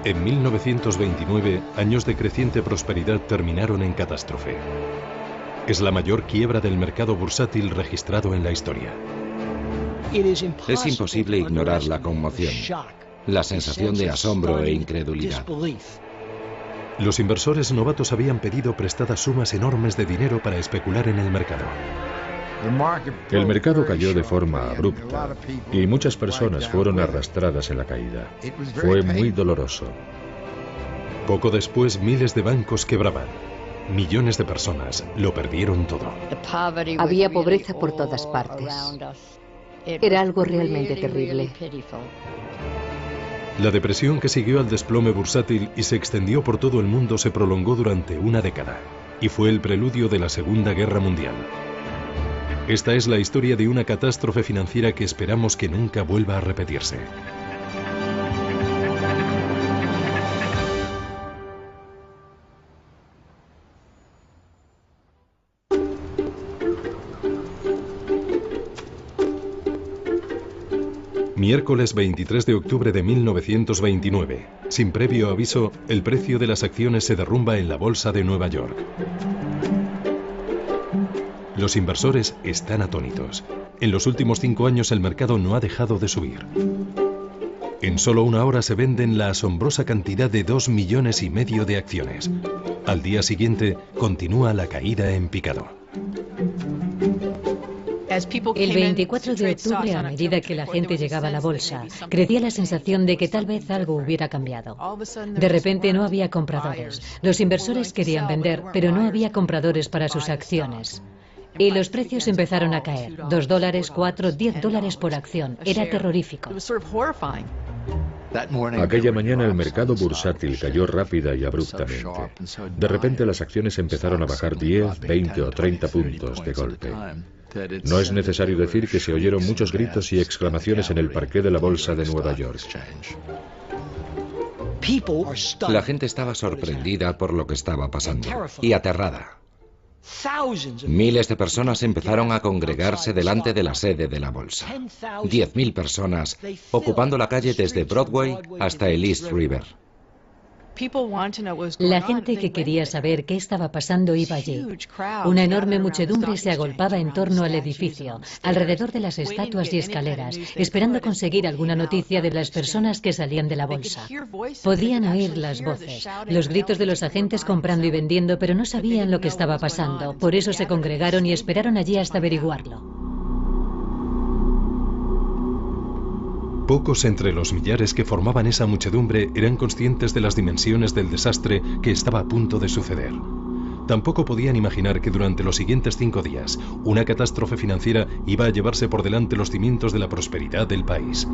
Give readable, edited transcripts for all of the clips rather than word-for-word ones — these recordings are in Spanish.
En 1929, años de creciente prosperidad terminaron en catástrofe. Es la mayor quiebra del mercado bursátil registrado en la historia. Es imposible ignorar la conmoción, la sensación de asombro e incredulidad. Los inversores novatos habían pedido prestadas sumas enormes de dinero para especular en el mercado. El mercado cayó de forma abrupta y muchas personas fueron arrastradas en la caída. Fue muy doloroso. Poco después, miles de bancos quebraban. Millones de personas lo perdieron todo. Había pobreza por todas partes. Era algo realmente terrible. La depresión que siguió al desplome bursátil y se extendió por todo el mundo se prolongó durante una década y fue el preludio de la Segunda Guerra Mundial. Esta es la historia de una catástrofe financiera que esperamos que nunca vuelva a repetirse. Miércoles 23 de octubre de 1929. Sin previo aviso, el precio de las acciones se derrumba en la bolsa de Nueva York. Los inversores están atónitos. En los últimos 5 años el mercado no ha dejado de subir. En solo una hora se venden la asombrosa cantidad de 2,5 millones de acciones. Al día siguiente continúa la caída en picado. El 24 de octubre, a medida que la gente llegaba a la bolsa, crecía la sensación de que tal vez algo hubiera cambiado. De repente no había compradores. Los inversores querían vender, pero no había compradores para sus acciones. Y los precios empezaron a caer. $2, $4, $10 por acción. Era terrorífico. Aquella mañana el mercado bursátil cayó rápida y abruptamente. De repente las acciones empezaron a bajar 10, 20 o 30 puntos de golpe. No es necesario decir que se oyeron muchos gritos y exclamaciones en el parqué de la bolsa de Nueva York. La gente estaba sorprendida por lo que estaba pasando y aterrada. Miles de personas empezaron a congregarse delante de la sede de la bolsa. 10.000 personas ocupando la calle desde Broadway hasta el East River. La gente que quería saber qué estaba pasando iba allí. Una enorme muchedumbre se agolpaba en torno al edificio, alrededor de las estatuas y escaleras, esperando conseguir alguna noticia de las personas que salían de la bolsa. Podían oír las voces, los gritos de los agentes comprando y vendiendo, pero no sabían lo que estaba pasando. Por eso se congregaron y esperaron allí hasta averiguarlo. Pocos entre los millares que formaban esa muchedumbre eran conscientes de las dimensiones del desastre que estaba a punto de suceder. Tampoco podían imaginar que durante los siguientes 5 días, una catástrofe financiera iba a llevarse por delante los cimientos de la prosperidad del país.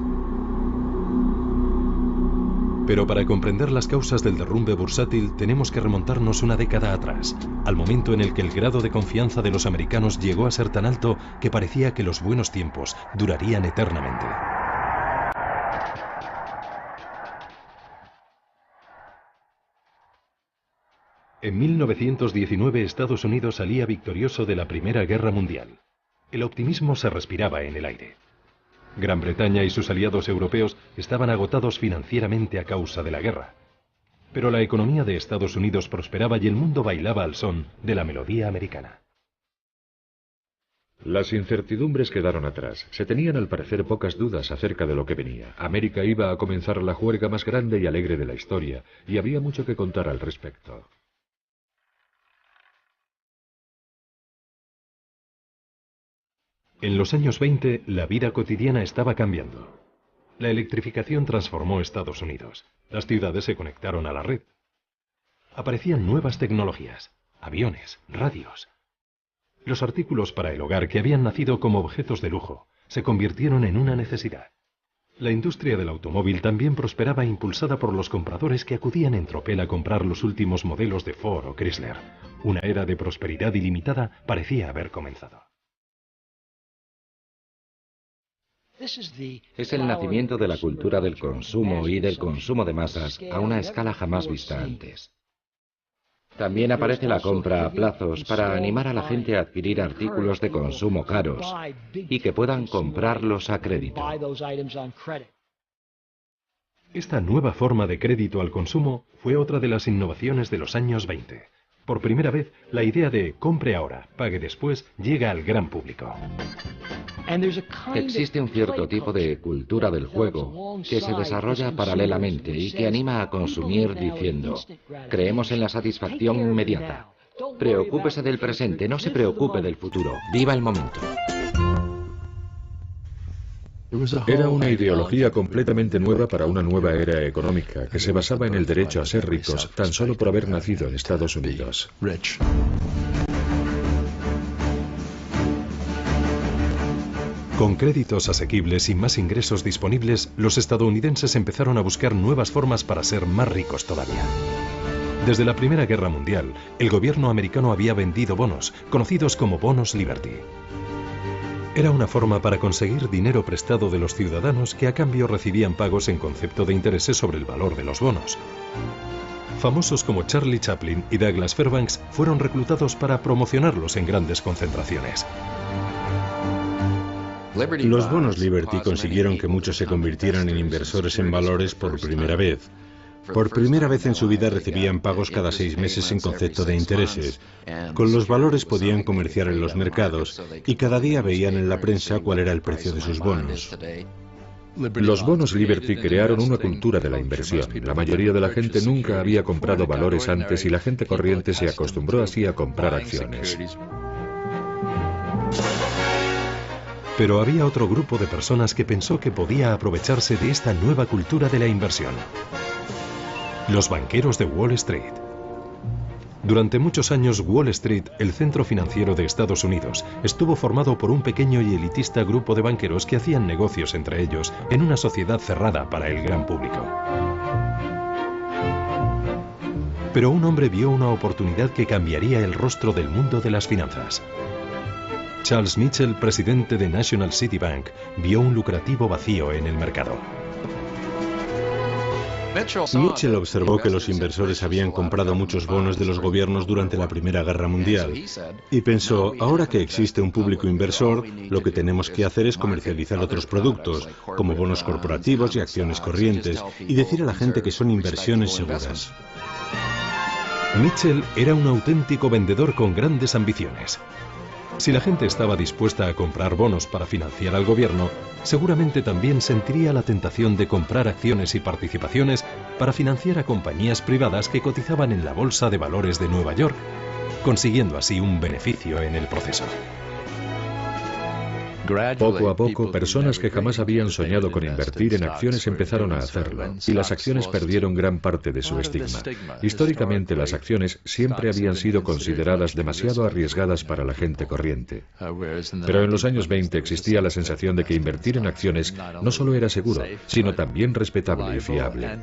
Pero para comprender las causas del derrumbe bursátil tenemos que remontarnos una década atrás, al momento en el que el grado de confianza de los americanos llegó a ser tan alto que parecía que los buenos tiempos durarían eternamente. En 1919 Estados Unidos salía victorioso de la Primera Guerra Mundial. El optimismo se respiraba en el aire. Gran Bretaña y sus aliados europeos estaban agotados financieramente a causa de la guerra. Pero la economía de Estados Unidos prosperaba y el mundo bailaba al son de la melodía americana. Las incertidumbres quedaron atrás. Se tenían al parecer pocas dudas acerca de lo que venía. América iba a comenzar la juerga más grande y alegre de la historia, y había mucho que contar al respecto. En los años 20, la vida cotidiana estaba cambiando. La electrificación transformó Estados Unidos. Las ciudades se conectaron a la red. Aparecían nuevas tecnologías, aviones, radios. Los artículos para el hogar que habían nacido como objetos de lujo se convirtieron en una necesidad. La industria del automóvil también prosperaba impulsada por los compradores que acudían en tropel a comprar los últimos modelos de Ford o Chrysler. Una era de prosperidad ilimitada parecía haber comenzado. Es el nacimiento de la cultura del consumo y del consumo de masas a una escala jamás vista antes. También aparece la compra a plazos para animar a la gente a adquirir artículos de consumo caros y que puedan comprarlos a crédito. Esta nueva forma de crédito al consumo fue otra de las innovaciones de los años 20. Por primera vez, la idea de compre ahora, pague después llega al gran público. Existe un cierto tipo de cultura del juego que se desarrolla paralelamente y que anima a consumir diciendo: creemos en la satisfacción inmediata. Preocúpese del presente, no se preocupe del futuro. Viva el momento. Era una ideología completamente nueva para una nueva era económica que se basaba en el derecho a ser ricos tan solo por haber nacido en Estados Unidos. Con créditos asequibles y más ingresos disponibles, los estadounidenses empezaron a buscar nuevas formas para ser más ricos todavía. Desde la Primera Guerra Mundial, el gobierno americano había vendido bonos, conocidos como bonos Liberty. Era una forma para conseguir dinero prestado de los ciudadanos que a cambio recibían pagos en concepto de intereses sobre el valor de los bonos. Famosos como Charlie Chaplin y Douglas Fairbanks fueron reclutados para promocionarlos en grandes concentraciones. Los bonos Liberty consiguieron que muchos se convirtieran en inversores en valores por primera vez. Por primera vez en su vida recibían pagos cada 6 meses en concepto de intereses. Con los valores podían comerciar en los mercados y cada día veían en la prensa cuál era el precio de sus bonos. Los bonos Liberty crearon una cultura de la inversión. La mayoría de la gente nunca había comprado valores antes y la gente corriente se acostumbró así a comprar acciones. Pero había otro grupo de personas que pensó que podía aprovecharse de esta nueva cultura de la inversión. Los banqueros de Wall Street. Durante muchos años, Wall Street, el centro financiero de Estados Unidos, estuvo formado por un pequeño y elitista grupo de banqueros que hacían negocios entre ellos en una sociedad cerrada para el gran público. Pero un hombre vio una oportunidad que cambiaría el rostro del mundo de las finanzas. Charles Mitchell, presidente de National City Bank, vio un lucrativo vacío en el mercado. Mitchell observó que los inversores habían comprado muchos bonos de los gobiernos durante la Primera Guerra Mundial y pensó, ahora que existe un público inversor, lo que tenemos que hacer es comercializar otros productos, como bonos corporativos y acciones corrientes, y decir a la gente que son inversiones seguras. Mitchell era un auténtico vendedor con grandes ambiciones. Si la gente estaba dispuesta a comprar bonos para financiar al gobierno, seguramente también sentiría la tentación de comprar acciones y participaciones para financiar a compañías privadas que cotizaban en la Bolsa de Valores de Nueva York, consiguiendo así un beneficio en el proceso. Poco a poco, personas que jamás habían soñado con invertir en acciones empezaron a hacerlo, y las acciones perdieron gran parte de su estigma. Históricamente, las acciones siempre habían sido consideradas demasiado arriesgadas para la gente corriente. Pero en los años 20 existía la sensación de que invertir en acciones no solo era seguro, sino también respetable y fiable.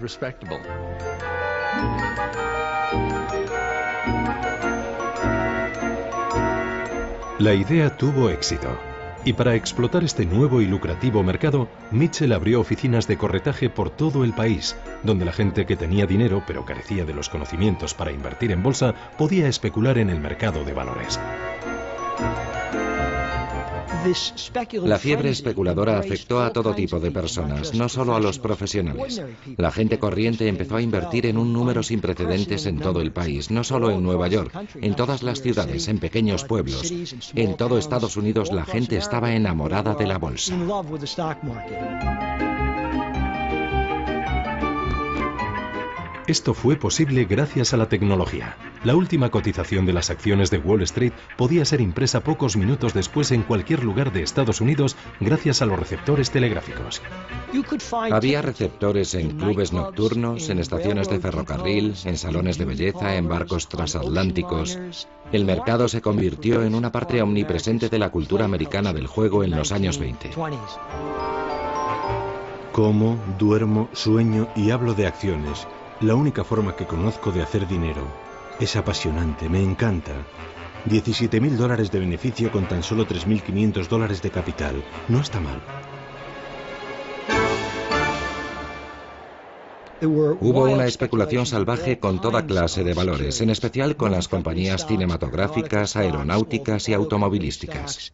La idea tuvo éxito. Y para explotar este nuevo y lucrativo mercado, Mitchell abrió oficinas de corretaje por todo el país, donde la gente que tenía dinero pero carecía de los conocimientos para invertir en bolsa podía especular en el mercado de valores. La fiebre especuladora afectó a todo tipo de personas, no solo a los profesionales. La gente corriente empezó a invertir en un número sin precedentes en todo el país, no solo en Nueva York, en todas las ciudades, en pequeños pueblos. En todo Estados Unidos la gente estaba enamorada de la bolsa. Esto fue posible gracias a la tecnología. La última cotización de las acciones de Wall Street podía ser impresa pocos minutos después en cualquier lugar de Estados Unidos gracias a los receptores telegráficos. Había receptores en clubes nocturnos, en estaciones de ferrocarril, en salones de belleza, en barcos transatlánticos. El mercado se convirtió en una parte omnipresente de la cultura americana del juego en los años 20. Como, duermo, sueño y hablo de acciones. La única forma que conozco de hacer dinero. Es apasionante, me encanta. $17.000 de beneficio con tan solo $3.500 de capital. No está mal. Hubo una especulación salvaje con toda clase de valores, en especial con las compañías cinematográficas, aeronáuticas y automovilísticas.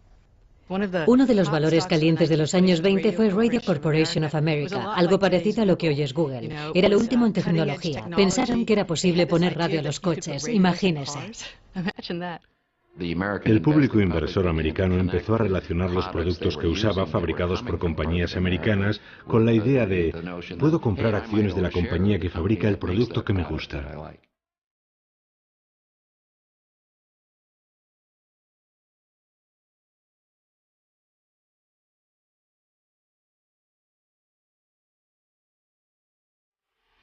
Uno de los valores calientes de los años 20 fue Radio Corporation of America, algo parecido a lo que hoy es Google. Era lo último en tecnología. Pensaron que era posible poner radio a los coches, imagínese. El público inversor americano empezó a relacionar los productos que usaba fabricados por compañías americanas con la idea de puedo comprar acciones de la compañía que fabrica el producto que me gusta.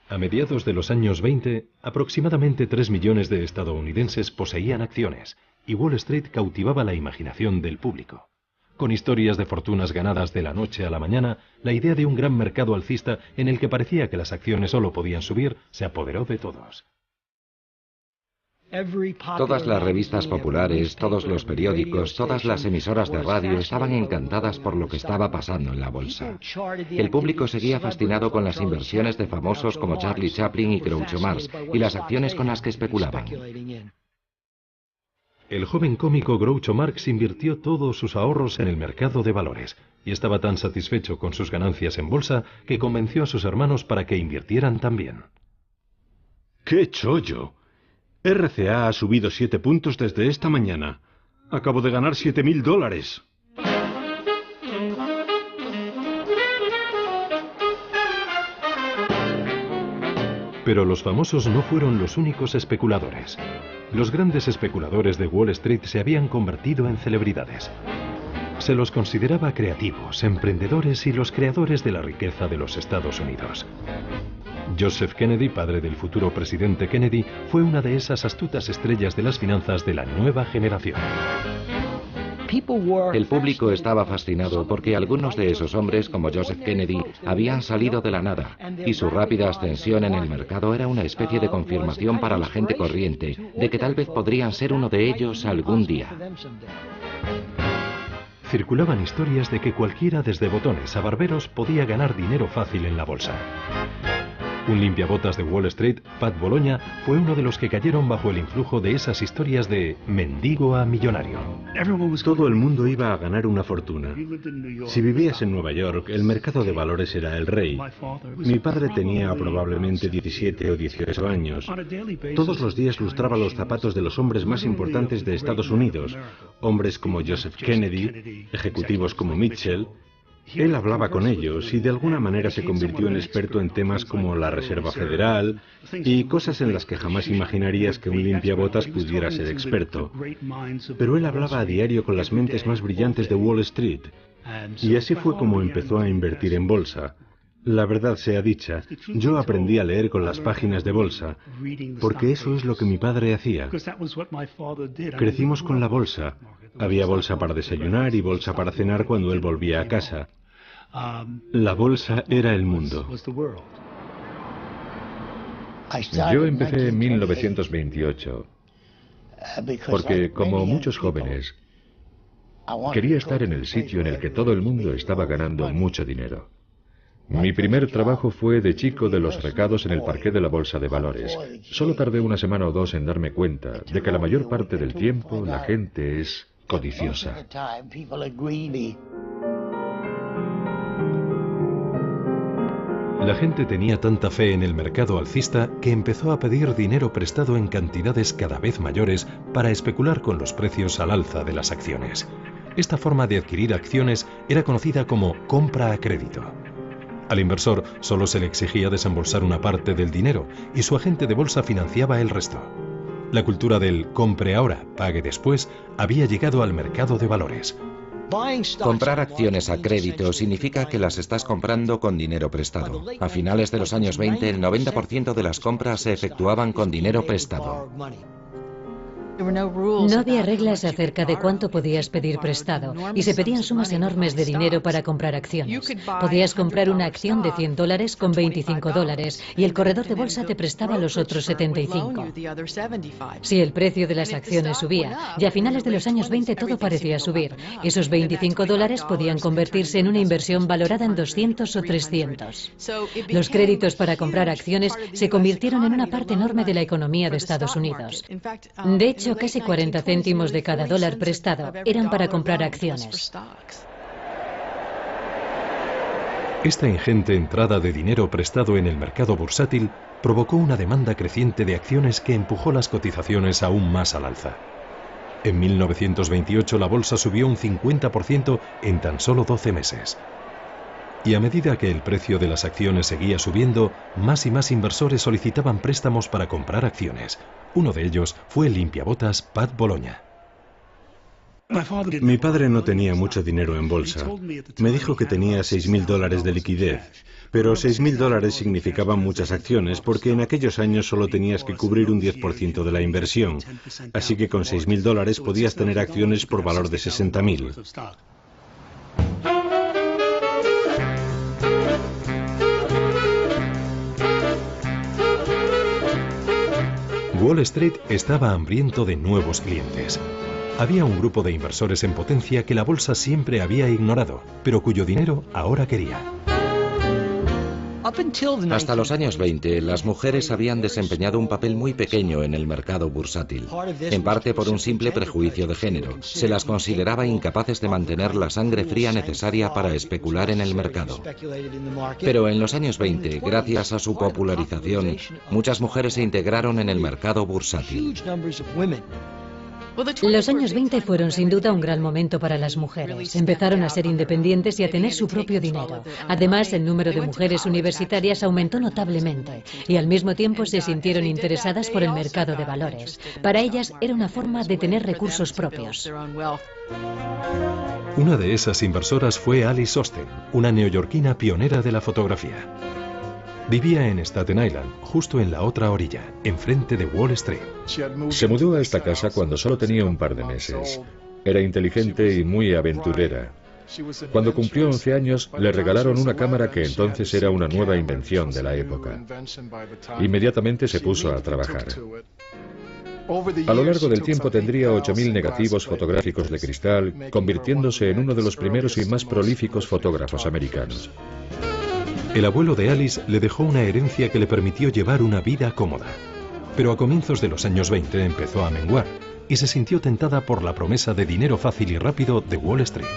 A mediados de los años 20, aproximadamente 3 millones de estadounidenses poseían acciones, y Wall Street cautivaba la imaginación del público. Con historias de fortunas ganadas de la noche a la mañana, la idea de un gran mercado alcista en el que parecía que las acciones solo podían subir se apoderó de todos. Todas las revistas populares, todos los periódicos, todas las emisoras de radio estaban encantadas por lo que estaba pasando en la bolsa. El público seguía fascinado con las inversiones de famosos como Charlie Chaplin y Groucho Marx y las acciones con las que especulaban. El joven cómico Groucho Marx invirtió todos sus ahorros en el mercado de valores y estaba tan satisfecho con sus ganancias en bolsa que convenció a sus hermanos para que invirtieran también. ¡Qué chollo! RCA ha subido 7 puntos desde esta mañana. Acabo de ganar $7.000. Pero los famosos no fueron los únicos especuladores. Los grandes especuladores de Wall Street se habían convertido en celebridades. Se los consideraba creativos, emprendedores y los creadores de la riqueza de los Estados Unidos. Joseph Kennedy, padre del futuro presidente Kennedy, fue una de esas astutas estrellas de las finanzas de la nueva generación. El público estaba fascinado porque algunos de esos hombres, como Joseph Kennedy, habían salido de la nada, y su rápida ascensión en el mercado era una especie de confirmación para la gente corriente de que tal vez podrían ser uno de ellos algún día. Circulaban historias de que cualquiera, desde botones a barberos, podía ganar dinero fácil en la bolsa. Un limpiabotas de Wall Street, Pat Bologna, fue uno de los que cayeron bajo el influjo de esas historias de mendigo a millonario. Todo el mundo iba a ganar una fortuna. Si vivías en Nueva York, el mercado de valores era el rey. Mi padre tenía probablemente 17 o 18 años. Todos los días lustraba los zapatos de los hombres más importantes de Estados Unidos, hombres como Joseph Kennedy, ejecutivos como Mitchell. Él hablaba con ellos y de alguna manera se convirtió en experto en temas como la Reserva Federal y cosas en las que jamás imaginarías que un limpiabotas pudiera ser experto. Pero él hablaba a diario con las mentes más brillantes de Wall Street y así fue como empezó a invertir en bolsa. La verdad sea dicha, yo aprendí a leer con las páginas de bolsa, porque eso es lo que mi padre hacía. Crecimos con la bolsa. Había bolsa para desayunar y bolsa para cenar cuando él volvía a casa. La bolsa era el mundo. Yo empecé en 1928, porque como muchos jóvenes, quería estar en el sitio en el que todo el mundo estaba ganando mucho dinero. Mi primer trabajo fue de chico de los recados en el parqué de la Bolsa de Valores. Solo tardé una semana o dos en darme cuenta de que la mayor parte del tiempo la gente es codiciosa. La gente tenía tanta fe en el mercado alcista que empezó a pedir dinero prestado en cantidades cada vez mayores para especular con los precios al alza de las acciones. Esta forma de adquirir acciones era conocida como compra a crédito. Al inversor solo se le exigía desembolsar una parte del dinero y su agente de bolsa financiaba el resto. La cultura del compre ahora, pague después había llegado al mercado de valores. Comprar acciones a crédito significa que las estás comprando con dinero prestado. A finales de los años 20, el 90% de las compras se efectuaban con dinero prestado. No había reglas acerca de cuánto podías pedir prestado y se pedían sumas enormes de dinero para comprar acciones. Podías comprar una acción de $100 con $25 y el corredor de bolsa te prestaba los otros 75. Si el precio de las acciones subía, y a finales de los años 20 todo parecía subir, esos $25 podían convertirse en una inversión valorada en 200 o 300. Los créditos para comprar acciones se convirtieron en una parte enorme de la economía de Estados Unidos. De hecho, hecho, casi 40 céntimos de cada dólar prestado eran para comprar acciones. Esta ingente entrada de dinero prestado en el mercado bursátil provocó una demanda creciente de acciones que empujó las cotizaciones aún más al alza. En 1928 la bolsa subió un 50% en tan solo 12 meses. Y a medida que el precio de las acciones seguía subiendo, más y más inversores solicitaban préstamos para comprar acciones. Uno de ellos fue el limpiabotas Pat Bologna. Mi padre no tenía mucho dinero en bolsa. Me dijo que tenía $6.000 de liquidez, pero $6.000 significaban muchas acciones porque en aquellos años solo tenías que cubrir un 10% de la inversión. Así que con $6.000 podías tener acciones por valor de $60.000. Wall Street estaba hambriento de nuevos clientes. Había un grupo de inversores en potencia que la bolsa siempre había ignorado, pero cuyo dinero ahora quería. Hasta los años 20, las mujeres habían desempeñado un papel muy pequeño en el mercado bursátil, en parte por un simple prejuicio de género. Se las consideraba incapaces de mantener la sangre fría necesaria para especular en el mercado. Pero en los años 20, gracias a su popularización, muchas mujeres se integraron en el mercado bursátil. Los años 20 fueron sin duda un gran momento para las mujeres. Empezaron a ser independientes y a tener su propio dinero. Además, el número de mujeres universitarias aumentó notablemente y al mismo tiempo se sintieron interesadas por el mercado de valores. Para ellas era una forma de tener recursos propios. Una de esas inversoras fue Alice Osten, una neoyorquina pionera de la fotografía. Vivía en Staten Island, justo en la otra orilla, enfrente de Wall Street. Se mudó a esta casa cuando solo tenía un par de meses. Era inteligente y muy aventurera. Cuando cumplió 11 años, le regalaron una cámara que entonces era una nueva invención de la época. Inmediatamente se puso a trabajar. A lo largo del tiempo tendría 8.000 negativos fotográficos de cristal, convirtiéndose en uno de los primeros y más prolíficos fotógrafos americanos. El abuelo de Alice le dejó una herencia que le permitió llevar una vida cómoda. Pero a comienzos de los años 20 empezó a menguar y se sintió tentada por la promesa de dinero fácil y rápido de Wall Street.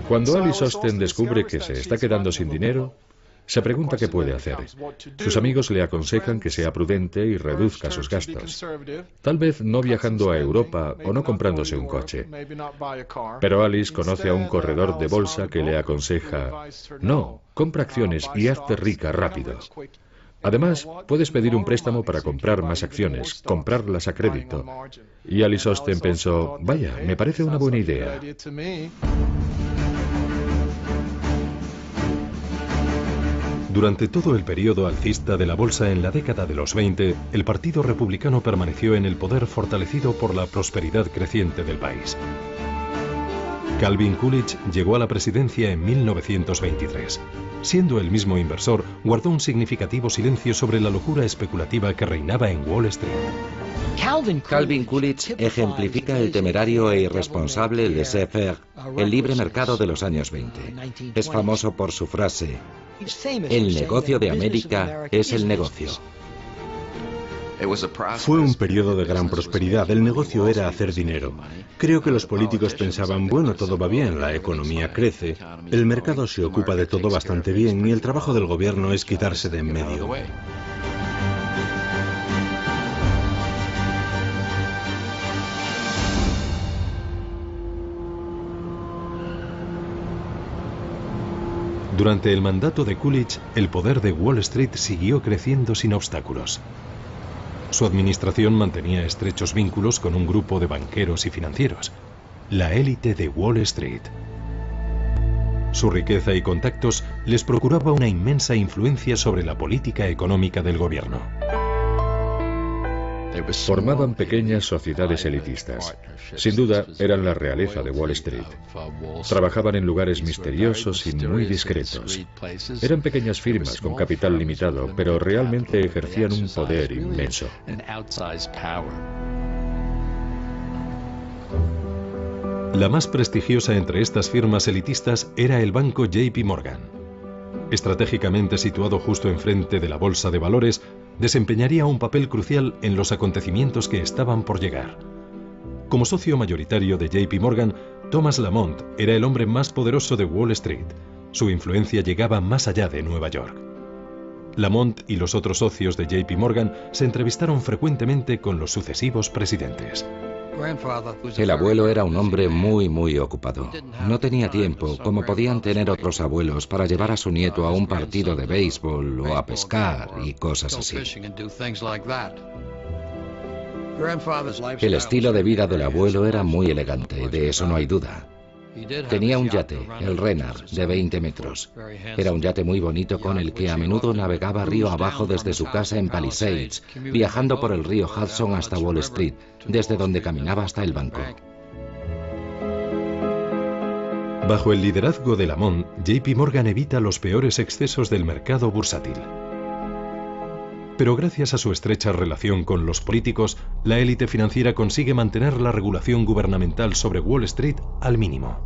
Cuando Alice Osten descubre que se está quedando sin dinero, se pregunta qué puede hacer. Sus amigos le aconsejan que sea prudente y reduzca sus gastos. Tal vez no viajando a Europa o no comprándose un coche. Pero Alice conoce a un corredor de bolsa que le aconseja: no, compra acciones y hazte rica rápido. Además, puedes pedir un préstamo para comprar más acciones, comprarlas a crédito. Y Alice Osten pensó: vaya, me parece una buena idea. Durante todo el periodo alcista de la bolsa en la década de los 20, el Partido Republicano permaneció en el poder fortalecido por la prosperidad creciente del país. Calvin Coolidge llegó a la presidencia en 1923. Siendo el mismo inversor, guardó un significativo silencio sobre la locura especulativa que reinaba en Wall Street. Calvin Coolidge ejemplifica el temerario e irresponsable laissez-faire, el libre mercado de los años 20. Es famoso por su frase: el negocio de América es el negocio. Fue un periodo de gran prosperidad. El negocio era hacer dinero. Creo que los políticos pensaban: bueno, todo va bien, la economía crece, el mercado se ocupa de todo bastante bien y el trabajo del gobierno es quitarse de en medio. Durante el mandato de Coolidge, el poder de Wall Street siguió creciendo sin obstáculos. Su administración mantenía estrechos vínculos con un grupo de banqueros y financieros, la élite de Wall Street. Su riqueza y contactos les procuraba una inmensa influencia sobre la política económica del gobierno. Formaban pequeñas sociedades elitistas. Sin duda, eran la realeza de Wall Street. Trabajaban en lugares misteriosos y muy discretos. Eran pequeñas firmas con capital limitado, pero realmente ejercían un poder inmenso. La más prestigiosa entre estas firmas elitistas era el banco JP Morgan. Estratégicamente situado justo enfrente de la bolsa de valores, desempeñaría un papel crucial en los acontecimientos que estaban por llegar. Como socio mayoritario de JP Morgan, Thomas Lamont era el hombre más poderoso de Wall Street. Su influencia llegaba más allá de Nueva York. Lamont y los otros socios de JP Morgan se entrevistaron frecuentemente con los sucesivos presidentes. El abuelo era un hombre muy ocupado. No tenía tiempo, como podían tener otros abuelos, para llevar a su nieto a un partido de béisbol o a pescar y cosas así. El estilo de vida del abuelo era muy elegante, de eso no hay duda. Tenía un yate, el Renard, de 20 metros. Era un yate muy bonito con el que a menudo navegaba río abajo desde su casa en Palisades, viajando por el río Hudson hasta Wall Street, desde donde caminaba hasta el banco. Bajo el liderazgo de Lamont, JP Morgan evita los peores excesos del mercado bursátil. Pero gracias a su estrecha relación con los políticos, la élite financiera consigue mantener la regulación gubernamental sobre Wall Street al mínimo.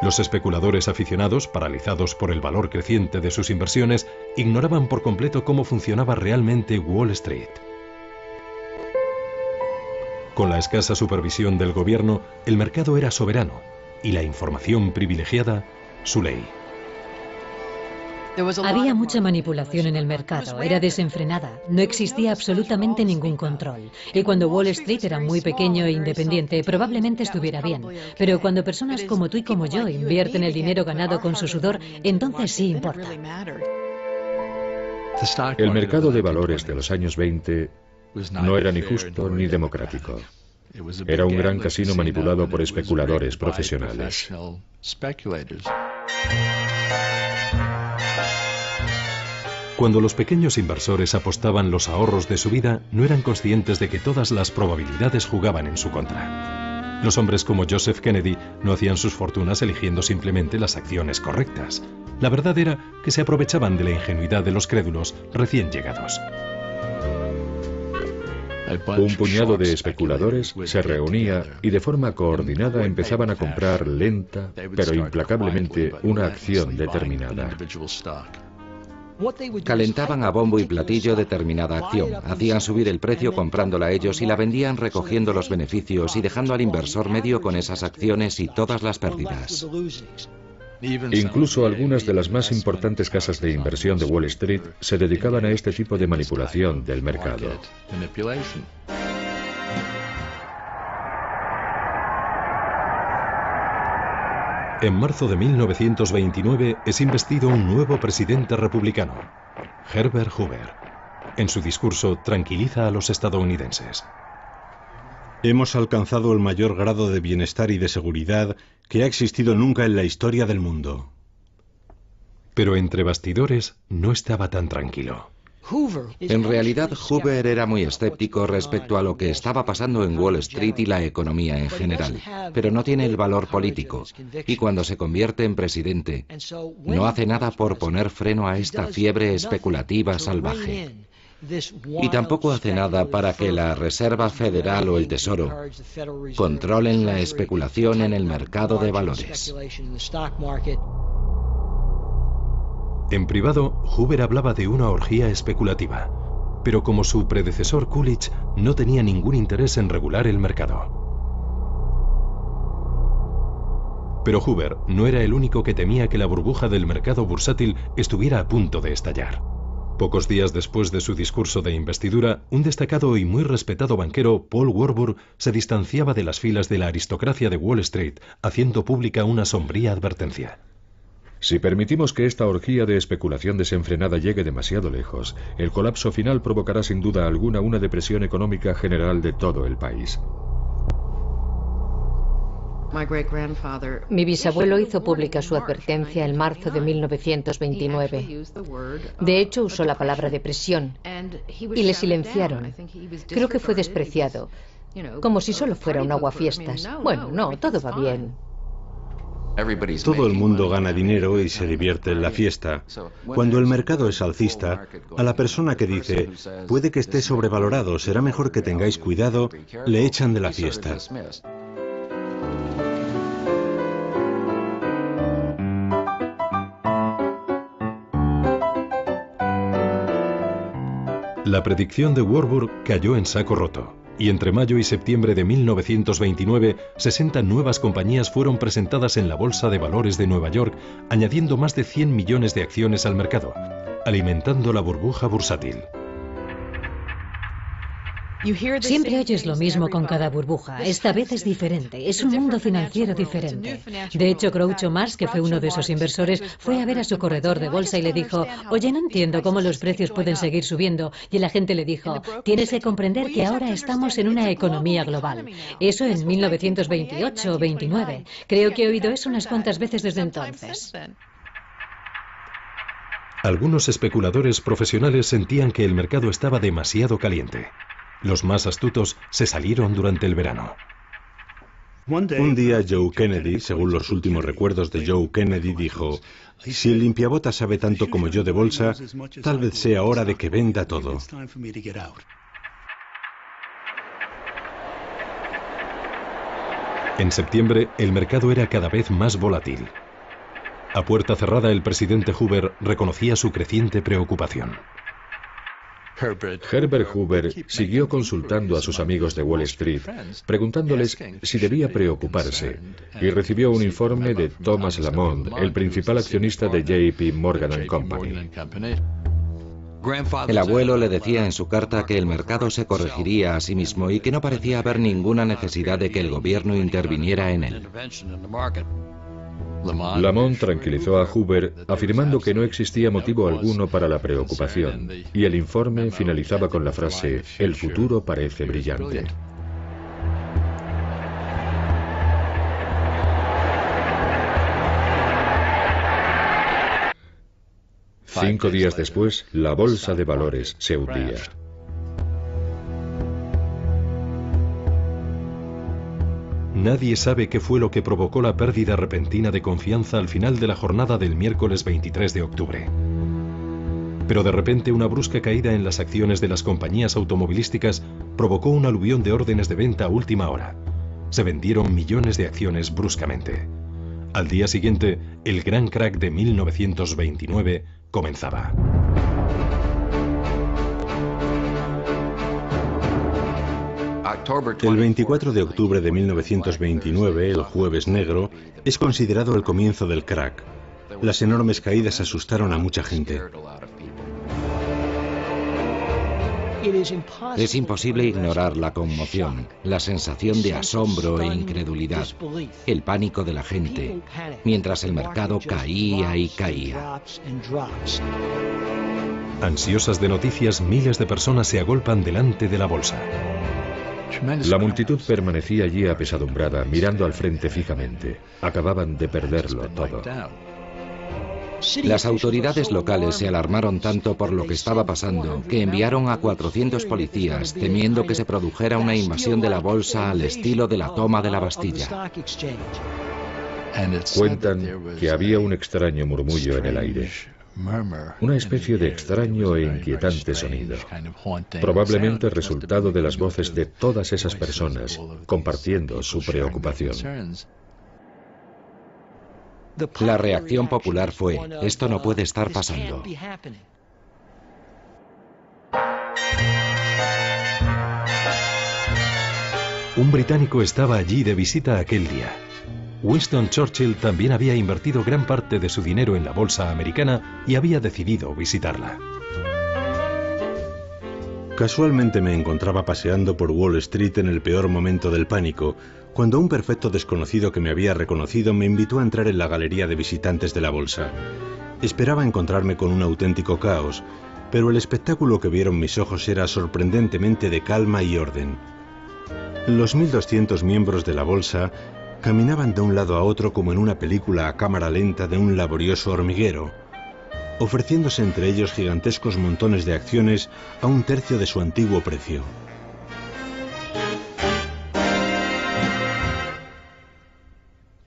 Los especuladores aficionados, paralizados por el valor creciente de sus inversiones, ignoraban por completo cómo funcionaba realmente Wall Street. Con la escasa supervisión del gobierno, el mercado era soberano y la información privilegiada, su ley. Había mucha manipulación en el mercado, era desenfrenada, no existía absolutamente ningún control. Y cuando Wall Street era muy pequeño e independiente, probablemente estuviera bien. Pero cuando personas como tú y como yo invierten el dinero ganado con su sudor, entonces sí importa. El mercado de valores de los años 20 no era ni justo ni democrático. Era un gran casino manipulado por especuladores profesionales. Cuando los pequeños inversores apostaban los ahorros de su vida, no eran conscientes de que todas las probabilidades jugaban en su contra. Los hombres como Joseph Kennedy no hacían sus fortunas eligiendo simplemente las acciones correctas. La verdad era que se aprovechaban de la ingenuidad de los crédulos recién llegados. Un puñado de especuladores se reunía y de forma coordinada empezaban a comprar lenta, pero implacablemente, una acción determinada. Calentaban a bombo y platillo determinada acción, hacían subir el precio comprándola ellos y la vendían recogiendo los beneficios y dejando al inversor medio con esas acciones y todas las pérdidas. Incluso algunas de las más importantes casas de inversión de Wall Street se dedicaban a este tipo de manipulación del mercado. En marzo de 1929 es investido un nuevo presidente republicano, Herbert Hoover. En su discurso tranquiliza a los estadounidenses. Hemos alcanzado el mayor grado de bienestar y de seguridad que ha existido nunca en la historia del mundo. Pero entre bastidores no estaba tan tranquilo. En realidad, Hoover era muy escéptico respecto a lo que estaba pasando en Wall Street y la economía en general, pero no tiene el valor político, y cuando se convierte en presidente, no hace nada por poner freno a esta fiebre especulativa salvaje. Y tampoco hace nada para que la Reserva Federal o el Tesoro controlen la especulación en el mercado de valores. En privado, Hoover hablaba de una orgía especulativa, pero como su predecesor Coolidge, no tenía ningún interés en regular el mercado. Pero Hoover no era el único que temía que la burbuja del mercado bursátil estuviera a punto de estallar. Pocos días después de su discurso de investidura, un destacado y muy respetado banquero, Paul Warburg, se distanciaba de las filas de la aristocracia de Wall Street, haciendo pública una sombría advertencia. Si permitimos que esta orgía de especulación desenfrenada llegue demasiado lejos, el colapso final provocará sin duda alguna una depresión económica general de todo el país. Mi bisabuelo hizo pública su advertencia en marzo de 1929. De hecho, usó la palabra depresión y le silenciaron. Creo que fue despreciado, como si solo fuera un aguafiestas. Bueno, no, todo va bien. Todo el mundo gana dinero y se divierte en la fiesta. Cuando el mercado es alcista, a la persona que dice, puede que esté sobrevalorado, será mejor que tengáis cuidado, le echan de la fiesta. La predicción de Warburg cayó en saco roto, Y entre mayo y septiembre de 1929, 60 nuevas compañías fueron presentadas en la Bolsa de Valores de Nueva York, añadiendo más de 100 millones de acciones al mercado, alimentando la burbuja bursátil. Siempre oyes lo mismo con cada burbuja. Esta vez es diferente. Es un mundo financiero diferente. De hecho, Groucho Marx, que fue uno de esos inversores, fue a ver a su corredor de bolsa y le dijo: oye, no entiendo cómo los precios pueden seguir subiendo. Y el agente le dijo: tienes que comprender que ahora estamos en una economía global. Eso en 1928 o 29. Creo que he oído eso unas cuantas veces desde entonces. Algunos especuladores profesionales sentían que el mercado estaba demasiado caliente. Los más astutos se salieron durante el verano. Un día Joe Kennedy, según los últimos recuerdos de Joe Kennedy, dijo: si el limpiabotas sabe tanto como yo de bolsa, tal vez sea hora de que venda todo. En septiembre, el mercado era cada vez más volátil. A puerta cerrada, el presidente Hoover reconocía su creciente preocupación. Herbert Hoover siguió consultando a sus amigos de Wall Street, preguntándoles si debía preocuparse, y recibió un informe de Thomas Lamont, el principal accionista de JP Morgan & Company. El abuelo le decía en su carta que el mercado se corregiría a sí mismo y que no parecía haber ninguna necesidad de que el gobierno interviniera en él. Lamont tranquilizó a Hoover afirmando que no existía motivo alguno para la preocupación, y el informe finalizaba con la frase: el futuro parece brillante. Cinco días después, la bolsa de valores se hundía. Nadie sabe qué fue lo que provocó la pérdida repentina de confianza al final de la jornada del miércoles 23 de octubre. Pero de repente una brusca caída en las acciones de las compañías automovilísticas provocó un aluvión de órdenes de venta a última hora. Se vendieron millones de acciones bruscamente. Al día siguiente, el gran crack de 1929 comenzaba. El 24 de octubre de 1929, el Jueves Negro, es considerado el comienzo del crack. Las enormes caídas asustaron a mucha gente. Es imposible ignorar la conmoción, la sensación de asombro e incredulidad, el pánico de la gente, mientras el mercado caía y caía. Ansiosas de noticias, miles de personas se agolpan delante de la bolsa. La multitud permanecía allí apesadumbrada, mirando al frente fijamente. Acababan de perderlo todo. Las autoridades locales se alarmaron tanto por lo que estaba pasando que enviaron a 400 policías temiendo que se produjera una invasión de la bolsa al estilo de la toma de la Bastilla. Cuentan que había un extraño murmullo en el aire. Una especie de extraño e inquietante sonido, probablemente resultado de las voces de todas esas personas compartiendo su preocupación. La reacción popular fue: esto no puede estar pasando. Un británico estaba allí de visita aquel día. Winston Churchill también había invertido gran parte de su dinero en la bolsa americana y había decidido visitarla. Casualmente me encontraba paseando por Wall Street en el peor momento del pánico, cuando un perfecto desconocido que me había reconocido me invitó a entrar en la galería de visitantes de la bolsa. Esperaba encontrarme con un auténtico caos, pero el espectáculo que vieron mis ojos era sorprendentemente de calma y orden. Los 1.200 miembros de la bolsa caminaban de un lado a otro como en una película a cámara lenta de un laborioso hormiguero, ofreciéndose entre ellos gigantescos montones de acciones a un tercio de su antiguo precio.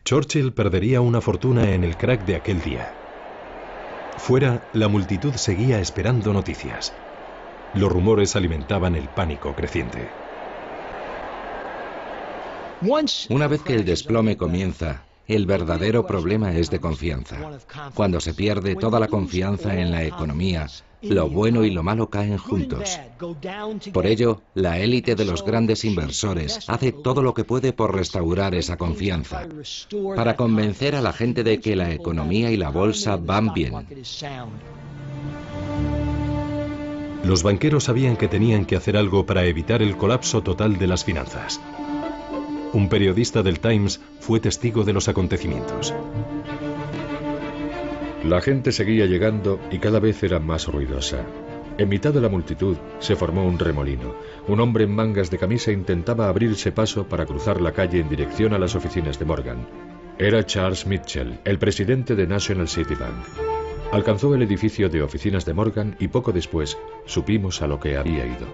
Churchill perdería una fortuna en el crack de aquel día. Fuera, la multitud seguía esperando noticias. Los rumores alimentaban el pánico creciente. Una vez que el desplome comienza, El verdadero problema es de confianza. Cuando se pierde toda la confianza en la economía, lo bueno y lo malo caen juntos. Por ello, la élite de los grandes inversores hace todo lo que puede por restaurar esa confianza, para convencer a la gente de que la economía y la bolsa van bien. Los banqueros sabían que tenían que hacer algo para evitar el colapso total de las finanzas. Un periodista del Times fue testigo de los acontecimientos. La gente seguía llegando y cada vez era más ruidosa. En mitad de la multitud se formó un remolino. Un hombre en mangas de camisa intentaba abrirse paso para cruzar la calle en dirección a las oficinas de Morgan. Era Charles Mitchell, el presidente de National City Bank. Alcanzó el edificio de oficinas de Morgan y poco después supimos a lo que había ido.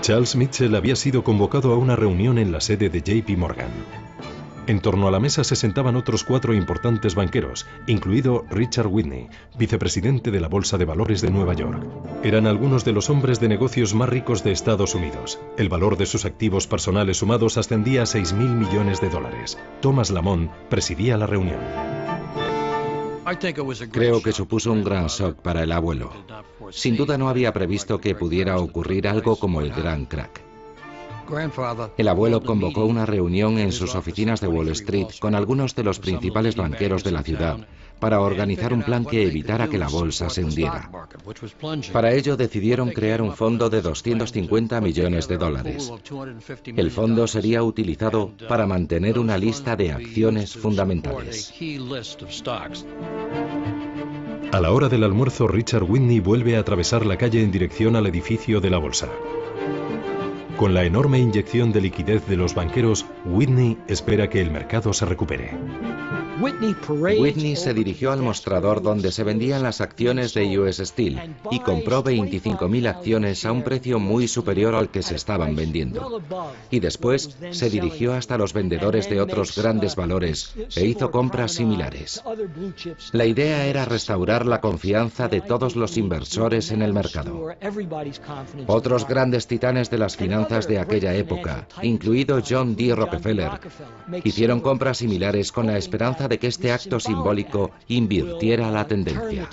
Charles Mitchell había sido convocado a una reunión en la sede de JP Morgan. En torno a la mesa se sentaban otros 4 importantes banqueros, incluido Richard Whitney, vicepresidente de la Bolsa de Valores de Nueva York. Eran algunos de los hombres de negocios más ricos de Estados Unidos. El valor de sus activos personales sumados ascendía a $6.000 millones. Thomas Lamont presidía la reunión. Creo que supuso un gran shock para el abuelo. Sin duda no había previsto que pudiera ocurrir algo como el gran crack. El abuelo convocó una reunión en sus oficinas de Wall Street con algunos de los principales banqueros de la ciudad para organizar un plan que evitara que la bolsa se hundiera. Para ello decidieron crear un fondo de $250 millones. El fondo sería utilizado para mantener una lista de acciones fundamentales. A la hora del almuerzo, Richard Whitney vuelve a atravesar la calle en dirección al edificio de la bolsa. Con la enorme inyección de liquidez de los banqueros, Whitney espera que el mercado se recupere. Whitney se dirigió al mostrador donde se vendían las acciones de US Steel y compró 25.000 acciones a un precio muy superior al que se estaban vendiendo. Y después se dirigió hasta los vendedores de otros grandes valores e hizo compras similares. La idea era restaurar la confianza de todos los inversores en el mercado. Otros grandes titanes de las finanzas de aquella época, incluido John D. Rockefeller, hicieron compras similares con la esperanza de que este acto simbólico invirtiera la tendencia.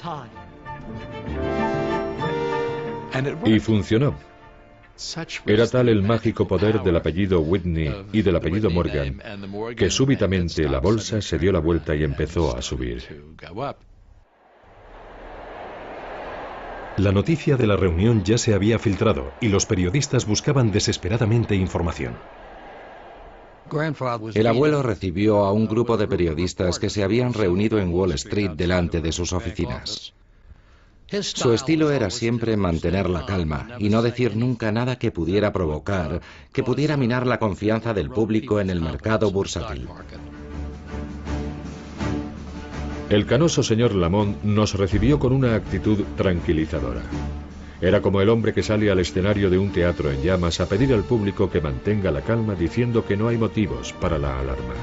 Y funcionó. Era tal el mágico poder del apellido Whitney y del apellido Morgan que súbitamente la bolsa se dio la vuelta y empezó a subir. La noticia de la reunión ya se había filtrado y los periodistas buscaban desesperadamente información. El abuelo recibió a un grupo de periodistas que se habían reunido en Wall Street delante de sus oficinas. Su estilo era siempre mantener la calma y no decir nunca nada que pudiera provocar, que pudiera minar la confianza del público en el mercado bursátil. El canoso señor Lamont nos recibió con una actitud tranquilizadora. Era como el hombre que sale al escenario de un teatro en llamas a pedir al público que mantenga la calma diciendo que no hay motivos para la alarma.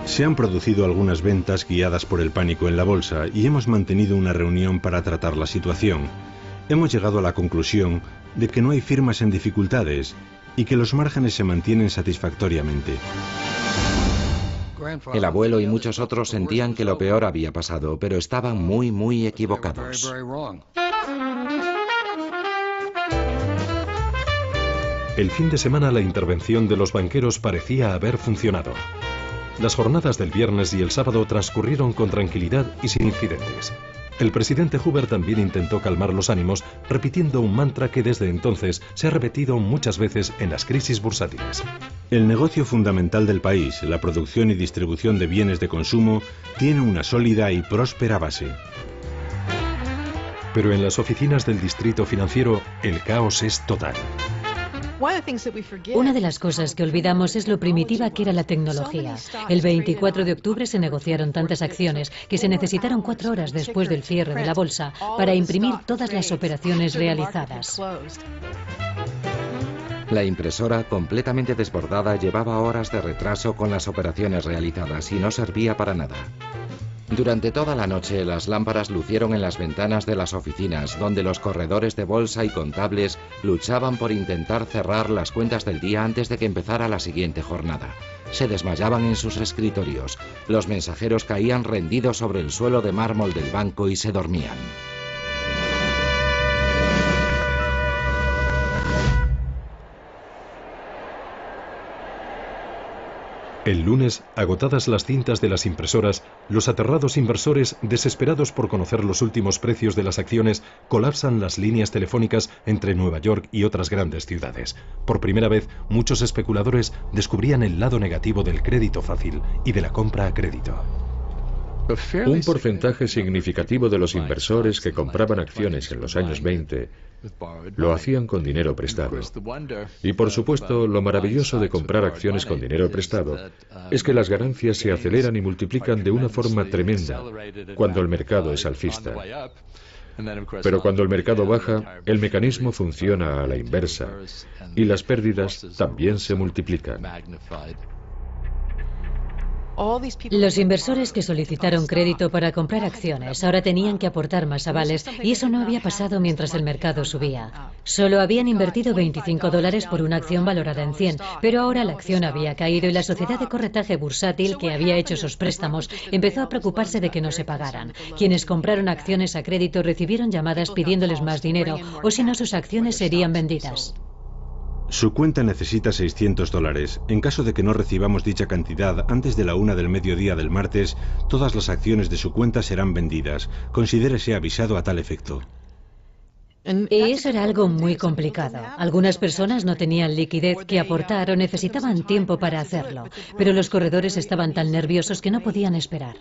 Se han producido algunas ventas guiadas por el pánico en la bolsa y hemos mantenido una reunión para tratar la situación. Hemos llegado a la conclusión de que no hay firmas en dificultades y que los márgenes se mantienen satisfactoriamente. El abuelo y muchos otros sentían que lo peor había pasado, pero estaban muy equivocados. El fin de semana la intervención de los banqueros parecía haber funcionado. Las jornadas del viernes y el sábado transcurrieron con tranquilidad y sin incidentes. El presidente Hoover también intentó calmar los ánimos, repitiendo un mantra que desde entonces se ha repetido muchas veces en las crisis bursátiles. El negocio fundamental del país, la producción y distribución de bienes de consumo, tiene una sólida y próspera base. Pero en las oficinas del distrito financiero, el caos es total. Una de las cosas que olvidamos es lo primitiva que era la tecnología. El 24 de octubre se negociaron tantas acciones que se necesitaron 4 horas después del cierre de la bolsa para imprimir todas las operaciones realizadas. La impresora, completamente desbordada, llevaba horas de retraso con las operaciones realizadas y no servía para nada. Durante toda la noche, las lámparas lucieron en las ventanas de las oficinas, donde los corredores de bolsa y contables luchaban por intentar cerrar las cuentas del día antes de que empezara la siguiente jornada. Se desmayaban en sus escritorios. Los mensajeros caían rendidos sobre el suelo de mármol del banco y se dormían. El lunes, agotadas las cintas de las impresoras, los aterrados inversores, desesperados por conocer los últimos precios de las acciones, colapsan las líneas telefónicas entre Nueva York y otras grandes ciudades. Por primera vez, muchos especuladores descubrían el lado negativo del crédito fácil y de la compra a crédito. Un porcentaje significativo de los inversores que compraban acciones en los años 20 lo hacían con dinero prestado. Y por supuesto, lo maravilloso de comprar acciones con dinero prestado es que las ganancias se aceleran y multiplican de una forma tremenda cuando el mercado es alcista. Pero cuando el mercado baja, el mecanismo funciona a la inversa y las pérdidas también se multiplican. Los inversores que solicitaron crédito para comprar acciones ahora tenían que aportar más avales y eso no había pasado mientras el mercado subía. Solo habían invertido $25 por una acción valorada en 100, pero ahora la acción había caído y la sociedad de corretaje bursátil que había hecho esos préstamos empezó a preocuparse de que no se pagaran. Quienes compraron acciones a crédito recibieron llamadas pidiéndoles más dinero o si no sus acciones serían vendidas. Su cuenta necesita $600. En caso de que no recibamos dicha cantidad antes de la 1 del mediodía del martes, todas las acciones de su cuenta serán vendidas. Considérese avisado a tal efecto. Y eso era algo muy complicado. Algunas personas no tenían liquidez que aportar o necesitaban tiempo para hacerlo, pero los corredores estaban tan nerviosos que no podían esperar.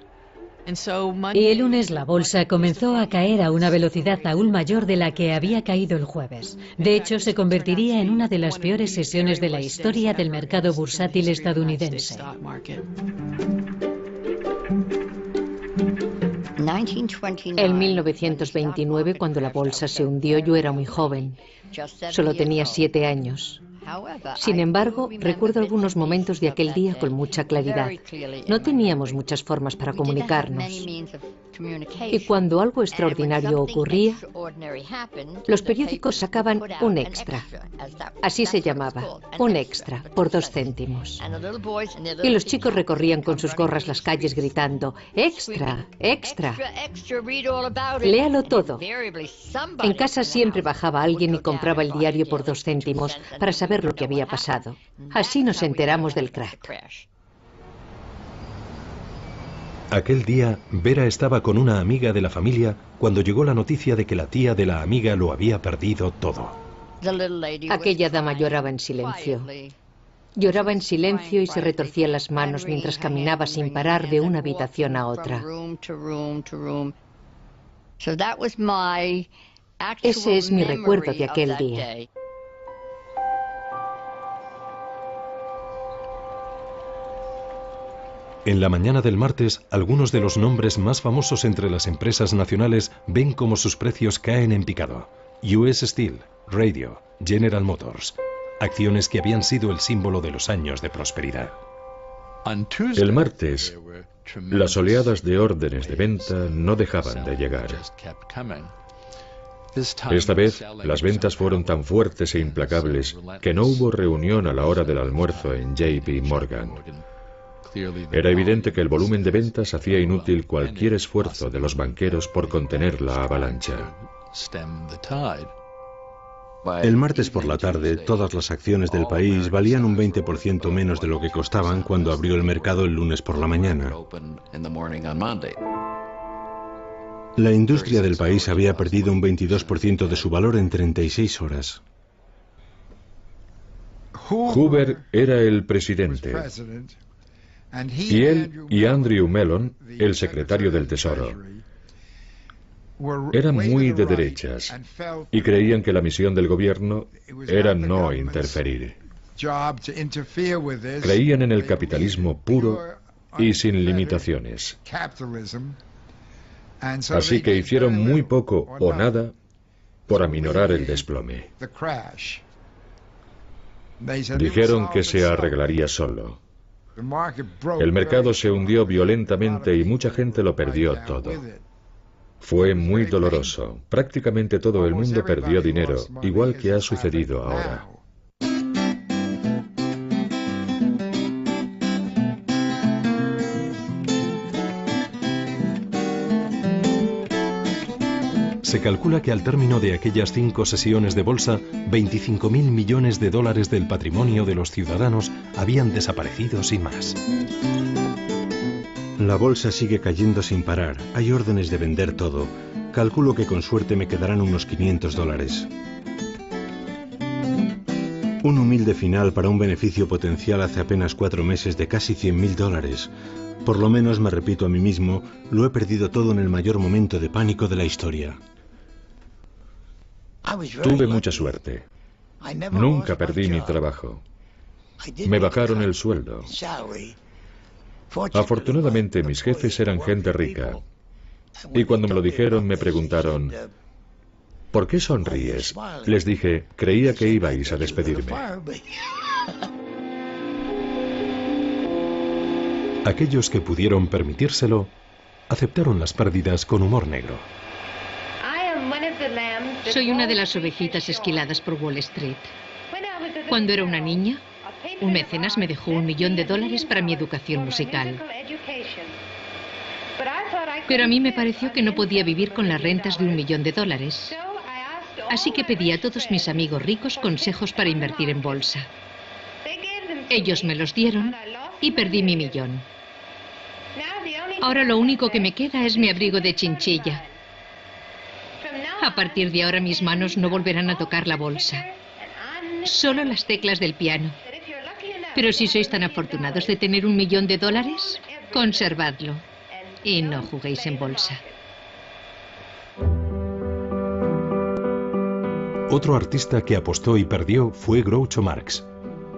Y el lunes la bolsa comenzó a caer a una velocidad aún mayor de la que había caído el jueves. De hecho, se convertiría en una de las peores sesiones de la historia del mercado bursátil estadounidense. En 1929, cuando la bolsa se hundió, yo era muy joven. Solo tenía 7 años. Sin embargo, recuerdo algunos momentos de aquel día con mucha claridad. No teníamos muchas formas para comunicarnos. Y cuando algo extraordinario ocurría, los periódicos sacaban un extra. Así se llamaba, un extra, por 2 céntimos. Y los chicos recorrían con sus gorras las calles gritando, ¡extra, extra! Léalo todo. En casa siempre bajaba alguien y compraba el diario por 2 céntimos para saber lo que había pasado. Así nos enteramos del crack. Aquel día, Vera estaba con una amiga de la familia cuando llegó la noticia de que la tía de la amiga lo había perdido todo. Aquella dama lloraba en silencio. Lloraba en silencio y se retorcía las manos mientras caminaba sin parar de una habitación a otra. Ese es mi recuerdo de aquel día. En la mañana del martes, algunos de los nombres más famosos entre las empresas nacionales ven cómo sus precios caen en picado. US Steel, Radio, General Motors, acciones que habían sido el símbolo de los años de prosperidad. El martes, las oleadas de órdenes de venta no dejaban de llegar. Esta vez, las ventas fueron tan fuertes e implacables que no hubo reunión a la hora del almuerzo en JP Morgan. Era evidente que el volumen de ventas hacía inútil cualquier esfuerzo de los banqueros por contener la avalancha. El martes por la tarde, todas las acciones del país valían un 20% menos de lo que costaban cuando abrió el mercado el lunes por la mañana. La industria del país había perdido un 22% de su valor en 36 horas. Hoover era el presidente. Y él y Andrew Mellon, el secretario del Tesoro, eran muy de derechas y creían que la misión del gobierno era no interferir. Creían en el capitalismo puro y sin limitaciones. Así que hicieron muy poco o nada por aminorar el desplome. Dijeron que se arreglaría solo. El mercado se hundió violentamente y mucha gente lo perdió todo. Fue muy doloroso. Prácticamente todo el mundo perdió dinero, igual que ha sucedido ahora. Se calcula que al término de aquellas 5 sesiones de bolsa, 25.000 millones de dólares del patrimonio de los ciudadanos habían desaparecido sin más. La bolsa sigue cayendo sin parar. Hay órdenes de vender todo. Calculo que con suerte me quedarán unos $500. Un humilde final para un beneficio potencial hace apenas 4 meses de casi $100.000. Por lo menos, me repito a mí mismo, lo he perdido todo en el mayor momento de pánico de la historia. Tuve mucha suerte. Nunca perdí mi trabajo. Me bajaron el sueldo. Afortunadamente, mis jefes eran gente rica. Y cuando me lo dijeron, me preguntaron, ¿por qué sonríes? Les dije, creía que ibais a despedirme. Aquellos que pudieron permitírselo, aceptaron las pérdidas con humor negro. Soy una de las ovejitas esquiladas por Wall Street. Cuando era una niña, un mecenas me dejó $1 millón para mi educación musical. Pero a mí me pareció que no podía vivir con las rentas de $1 millón. Así que pedí a todos mis amigos ricos consejos para invertir en bolsa. Ellos me los dieron y perdí mi $1 millón. Ahora lo único que me queda es mi abrigo de chinchilla. A partir de ahora mis manos no volverán a tocar la bolsa. Solo las teclas del piano. Pero si sois tan afortunados de tener $1 millón, conservadlo. Y no juguéis en bolsa. Otro artista que apostó y perdió fue Groucho Marx.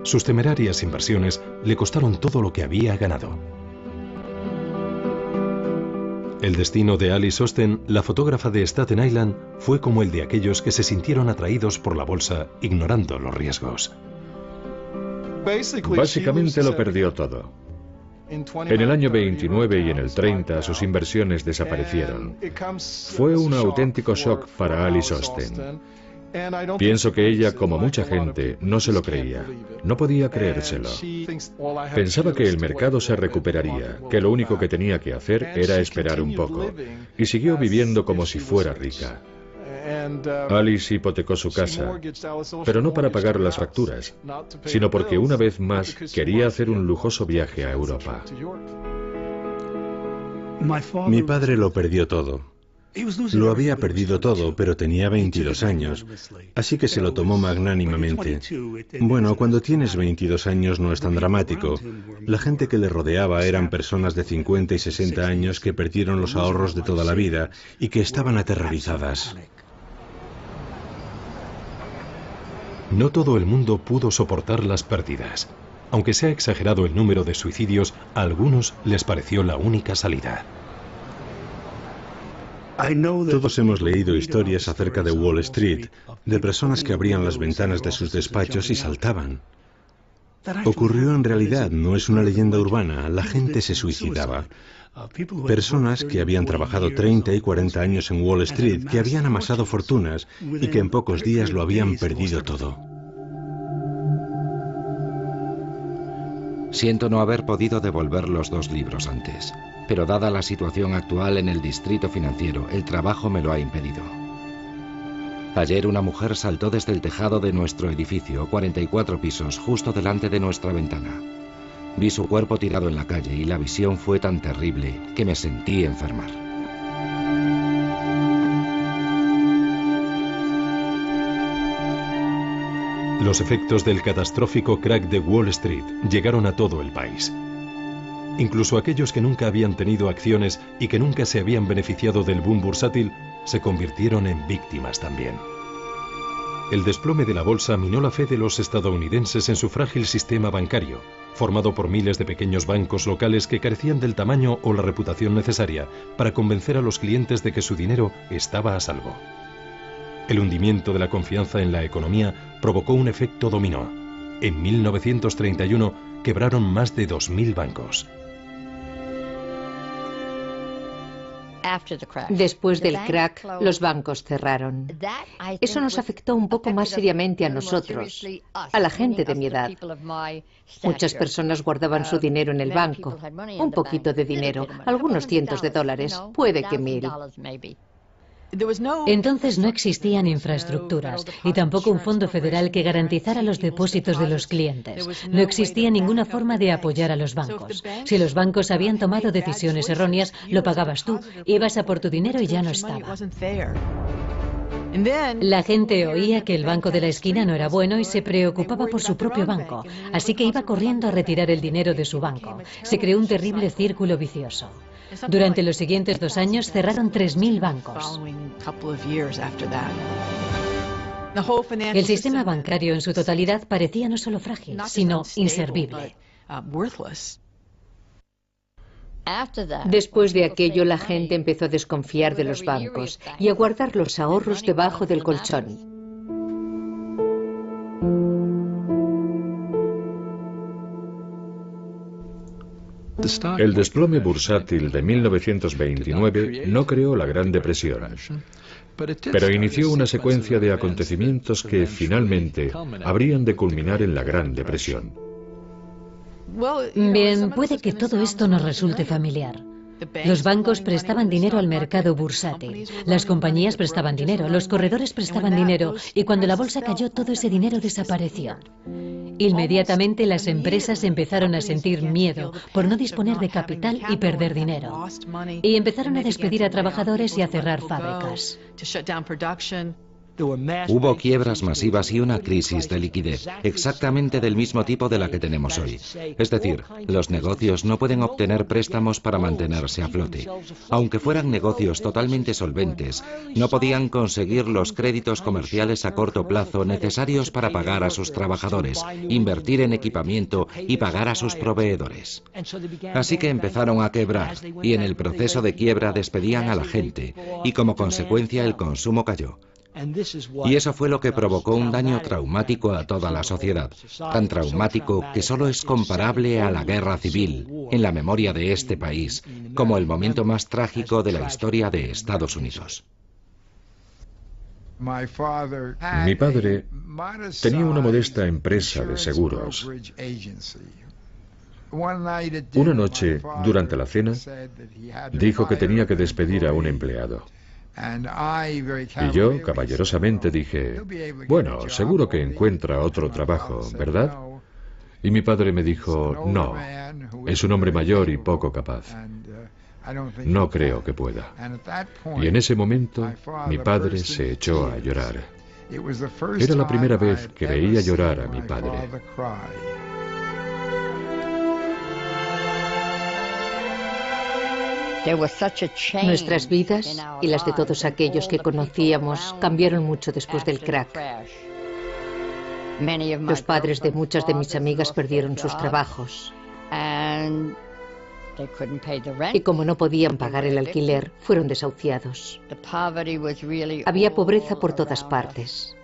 Sus temerarias inversiones le costaron todo lo que había ganado. El destino de Alice Osten, la fotógrafa de Staten Island, fue como el de aquellos que se sintieron atraídos por la bolsa, ignorando los riesgos. Básicamente lo perdió todo. En el año 29 y en el 30 sus inversiones desaparecieron. Fue un auténtico shock para Alice Osten. Pienso que ella, como mucha gente, no se lo creía. No podía creérselo. Pensaba que el mercado se recuperaría, que lo único que tenía que hacer era esperar un poco. Y siguió viviendo como si fuera rica. Alice hipotecó su casa, pero no para pagar las facturas, sino porque una vez más quería hacer un lujoso viaje a Europa. Mi padre lo perdió todo. Lo había perdido todo, pero tenía 22 años, así que se lo tomó magnánimamente. Bueno, cuando tienes 22 años no es tan dramático. La gente que le rodeaba eran personas de 50 y 60 años que perdieron los ahorros de toda la vida y que estaban aterrorizadas. No todo el mundo pudo soportar las pérdidas. Aunque se ha exagerado el número de suicidios, a algunos les pareció la única salida. Todos hemos leído historias acerca de Wall Street, de personas que abrían las ventanas de sus despachos y saltaban. Ocurrió en realidad, no es una leyenda urbana, la gente se suicidaba. Personas que habían trabajado 30 y 40 años en Wall Street, que habían amasado fortunas y que en pocos días lo habían perdido todo. Siento no haber podido devolver los 2 libros antes, pero dada la situación actual en el distrito financiero, el trabajo me lo ha impedido. Ayer una mujer saltó desde el tejado de nuestro edificio, 44 pisos, justo delante de nuestra ventana. Vi su cuerpo tirado en la calle y la visión fue tan terrible que me sentí enfermar. Los efectos del catastrófico crack de Wall Street llegaron a todo el país. Incluso aquellos que nunca habían tenido acciones y que nunca se habían beneficiado del boom bursátil se convirtieron en víctimas también. El desplome de la bolsa minó la fe de los estadounidenses en su frágil sistema bancario, formado por miles de pequeños bancos locales que carecían del tamaño o la reputación necesaria para convencer a los clientes de que su dinero estaba a salvo. El hundimiento de la confianza en la economía provocó un efecto dominó. En 1931, quebraron más de 2.000 bancos. Después del crack, los bancos cerraron. Eso nos afectó un poco más seriamente a nosotros, a la gente de mi edad. Muchas personas guardaban su dinero en el banco, un poquito de dinero, algunos cientos de dólares, puede que 1.000. Entonces no existían infraestructuras y tampoco un fondo federal que garantizara los depósitos de los clientes. No existía ninguna forma de apoyar a los bancos. Si los bancos habían tomado decisiones erróneas, lo pagabas tú, ibas a por tu dinero y ya no estaba. La gente oía que el banco de la esquina no era bueno y se preocupaba por su propio banco, así que iba corriendo a retirar el dinero de su banco. Se creó un terrible círculo vicioso. Durante los siguientes 2 años cerraron 3.000 bancos. El sistema bancario en su totalidad parecía no solo frágil, sino inservible. Después de aquello, la gente empezó a desconfiar de los bancos y a guardar los ahorros debajo del colchón. El desplome bursátil de 1929 no creó la Gran Depresión, pero inició una secuencia de acontecimientos que finalmente habrían de culminar en la Gran Depresión. Bien, puede que todo esto nos resulte familiar. Los bancos prestaban dinero al mercado bursátil, las compañías prestaban dinero, los corredores prestaban dinero y cuando la bolsa cayó todo ese dinero desapareció. Inmediatamente las empresas empezaron a sentir miedo por no disponer de capital y perder dinero. Y empezaron a despedir a trabajadores y a cerrar fábricas. Hubo quiebras masivas y una crisis de liquidez, exactamente del mismo tipo de la que tenemos hoy. Es decir, los negocios no pueden obtener préstamos para mantenerse a flote. Aunque fueran negocios totalmente solventes, no podían conseguir los créditos comerciales a corto plazo necesarios para pagar a sus trabajadores, invertir en equipamiento y pagar a sus proveedores. Así que empezaron a quebrar y en el proceso de quiebra despedían a la gente y como consecuencia el consumo cayó. Y eso fue lo que provocó un daño traumático a toda la sociedad, tan traumático que solo es comparable a la guerra civil, en la memoria de este país, como el momento más trágico de la historia de Estados Unidos. Mi padre tenía una modesta empresa de seguros. Una noche, durante la cena, dijo que tenía que despedir a un empleado. Y yo, caballerosamente, dije, bueno, seguro que encuentra otro trabajo, ¿verdad? Y mi padre me dijo, no, es un hombre mayor y poco capaz. No creo que pueda. Y en ese momento, mi padre se echó a llorar. Era la primera vez que veía llorar a mi padre. Nuestras vidas y las de todos aquellos que conocíamos cambiaron mucho después del crack. Los padres de muchas de mis amigas perdieron sus trabajos. Y como no podían pagar el alquiler, fueron desahuciados. Había pobreza por todas partes.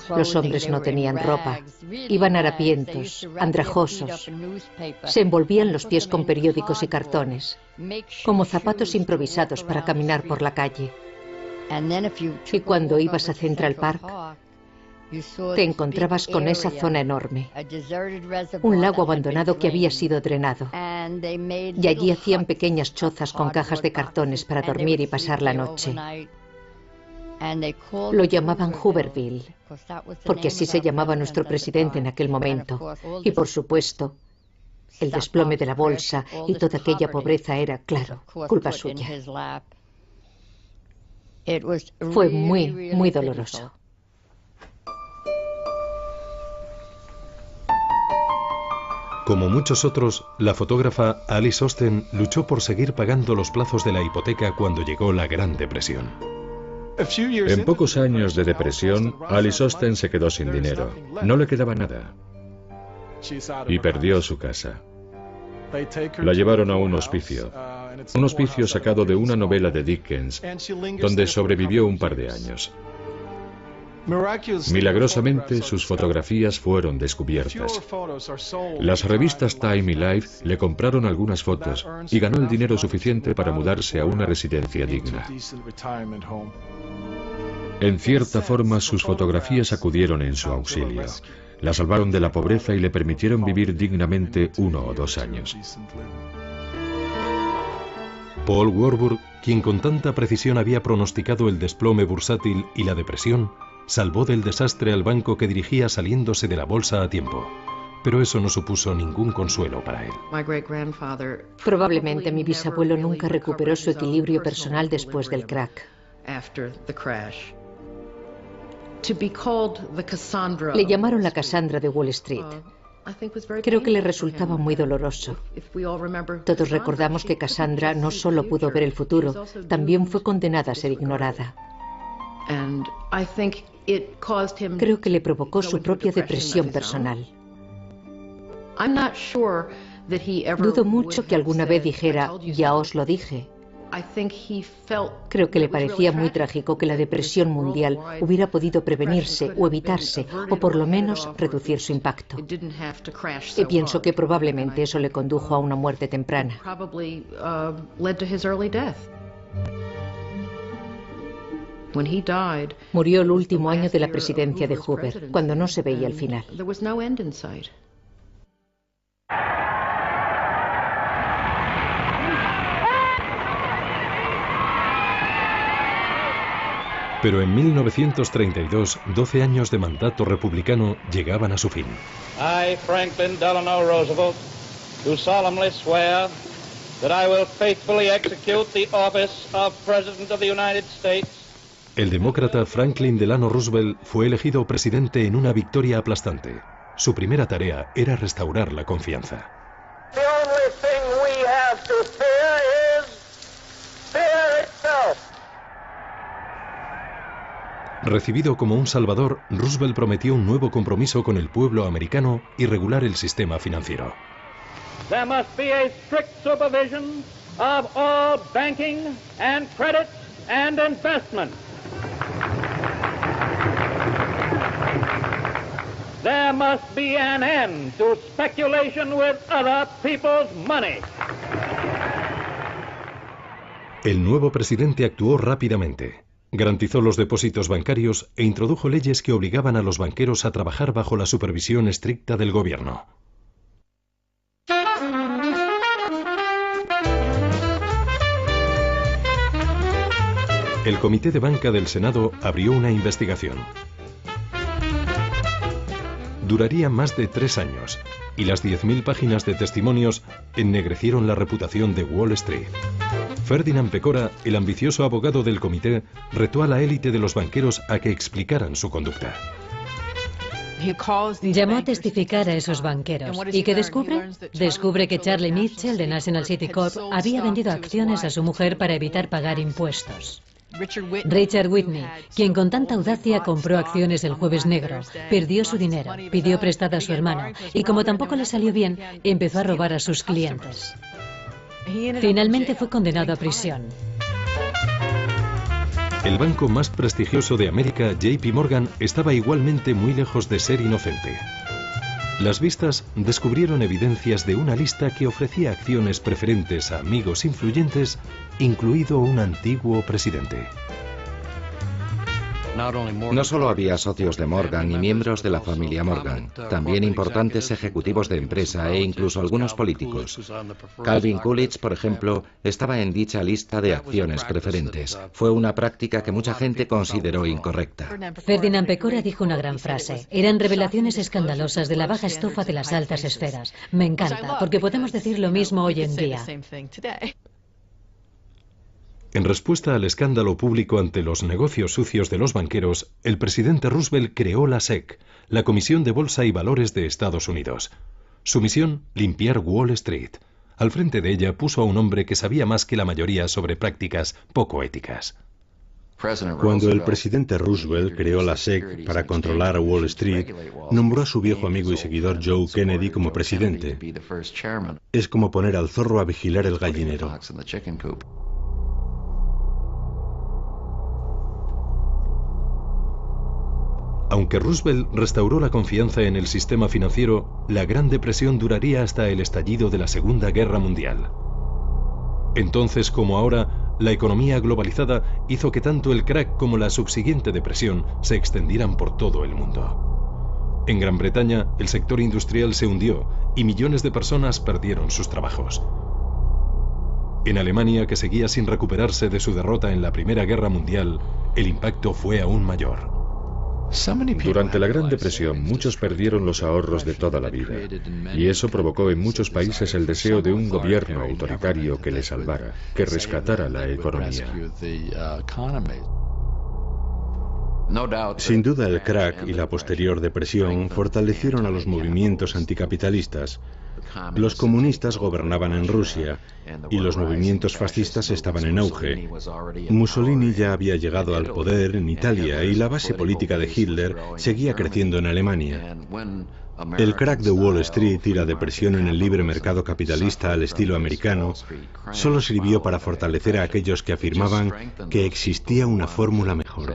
Los hombres no tenían ropa, iban harapientos, andrajosos, se envolvían los pies con periódicos y cartones, como zapatos improvisados para caminar por la calle. Y cuando ibas a Central Park, te encontrabas con esa zona enorme, un lago abandonado que había sido drenado, y allí hacían pequeñas chozas con cajas de cartones para dormir y pasar la noche. Lo llamaban Hooverville, porque así se llamaba nuestro presidente en aquel momento. Y por supuesto, el desplome de la bolsa y toda aquella pobreza era, claro, culpa suya. Fue muy, muy doloroso. Como muchos otros, la fotógrafa Alice Osten luchó por seguir pagando los plazos de la hipoteca cuando llegó la Gran Depresión. En pocos años de depresión, Alice Osten se quedó sin dinero. No le quedaba nada. Y perdió su casa. La llevaron a un hospicio sacado de una novela de Dickens, donde sobrevivió un par de años. Milagrosamente, sus fotografías fueron descubiertas. Las revistas Time y Life le compraron algunas fotos y ganó el dinero suficiente para mudarse a una residencia digna. En cierta forma, sus fotografías acudieron en su auxilio. La salvaron de la pobreza y le permitieron vivir dignamente 1 o 2 años. Paul Warburg, quien con tanta precisión había pronosticado el desplome bursátil y la depresión, salvó del desastre al banco que dirigía saliéndose de la bolsa a tiempo. Pero eso no supuso ningún consuelo para él. Probablemente mi bisabuelo nunca recuperó su equilibrio personal después del crack. Le llamaron la Cassandra de Wall Street. Creo que le resultaba muy doloroso. Todos recordamos que Cassandra no solo pudo ver el futuro, también fue condenada a ser ignorada. Creo que le provocó su propia depresión personal. Dudo mucho que alguna vez dijera, ya os lo dije. Creo que le parecía muy trágico que la depresión mundial hubiera podido prevenirse o evitarse, o por lo menos reducir su impacto. Y pienso que probablemente eso le condujo a una muerte temprana. Murió el último año de la presidencia de Hoover, cuando no se veía el final. Pero en 1932, 12 años de mandato republicano llegaban a su fin. I, Franklin Delano Roosevelt, do solemnly swear that I will faithfully execute the office of President of the United States. El demócrata Franklin Delano Roosevelt fue elegido presidente en una victoria aplastante. Su primera tarea era restaurar la confianza. The only thing we have to fear is fear itself. Recibido como un salvador, Roosevelt prometió un nuevo compromiso con el pueblo americano y regular el sistema financiero. There must be a strict supervision of all banking and credit and investment. There must be an end to speculation with other people's money. El nuevo presidente actuó rápidamente. Garantizó los depósitos bancarios e introdujo leyes que obligaban a los banqueros a trabajar bajo la supervisión estricta del gobierno. El Comité de Banca del Senado abrió una investigación. Duraría más de 3 años, y las 10.000 páginas de testimonios ennegrecieron la reputación de Wall Street. Ferdinand Pecora, el ambicioso abogado del comité, retó a la élite de los banqueros a que explicaran su conducta. Llamó a testificar a esos banqueros. ¿Y qué descubre? Descubre que Charlie Mitchell de National City Corp había vendido acciones a su mujer para evitar pagar impuestos. Richard Whitney, quien con tanta audacia compró acciones el Jueves Negro, perdió su dinero, pidió prestado a su hermano y como tampoco le salió bien, empezó a robar a sus clientes. Finalmente fue condenado a prisión. El banco más prestigioso de América, JP Morgan, estaba igualmente muy lejos de ser inocente. Las vistas descubrieron evidencias de una lista que ofrecía acciones preferentes a amigos influyentes, incluido un antiguo presidente. No solo había socios de Morgan y miembros de la familia Morgan, también importantes ejecutivos de empresa e incluso algunos políticos. Calvin Coolidge, por ejemplo, estaba en dicha lista de acciones preferentes. Fue una práctica que mucha gente consideró incorrecta. Ferdinand Pecora dijo una gran frase. Eran revelaciones escandalosas de la baja estofa de las altas esferas. Me encanta, porque podemos decir lo mismo hoy en día. En respuesta al escándalo público ante los negocios sucios de los banqueros, el presidente Roosevelt creó la SEC, la Comisión de Bolsa y Valores de Estados Unidos. Su misión, limpiar Wall Street. Al frente de ella puso a un hombre que sabía más que la mayoría sobre prácticas poco éticas. Cuando el presidente Roosevelt creó la SEC para controlar a Wall Street, nombró a su viejo amigo y seguidor Joe Kennedy como presidente. Es como poner al zorro a vigilar el gallinero. Aunque Roosevelt restauró la confianza en el sistema financiero, la Gran Depresión duraría hasta el estallido de la Segunda Guerra Mundial. Entonces, como ahora, la economía globalizada hizo que tanto el crack como la subsiguiente depresión se extendieran por todo el mundo. En Gran Bretaña, el sector industrial se hundió y millones de personas perdieron sus trabajos. En Alemania, que seguía sin recuperarse de su derrota en la Primera Guerra Mundial, el impacto fue aún mayor. Durante la Gran Depresión, muchos perdieron los ahorros de toda la vida, y eso provocó en muchos países el deseo de un gobierno autoritario que les salvara, que rescatara la economía. Sin duda, el crack y la posterior depresión fortalecieron a los movimientos anticapitalistas. Los comunistas gobernaban en Rusia y los movimientos fascistas estaban en auge. Mussolini ya había llegado al poder en Italia y la base política de Hitler seguía creciendo en Alemania. El crack de Wall Street y la depresión en el libre mercado capitalista al estilo americano solo sirvió para fortalecer a aquellos que afirmaban que existía una fórmula mejor.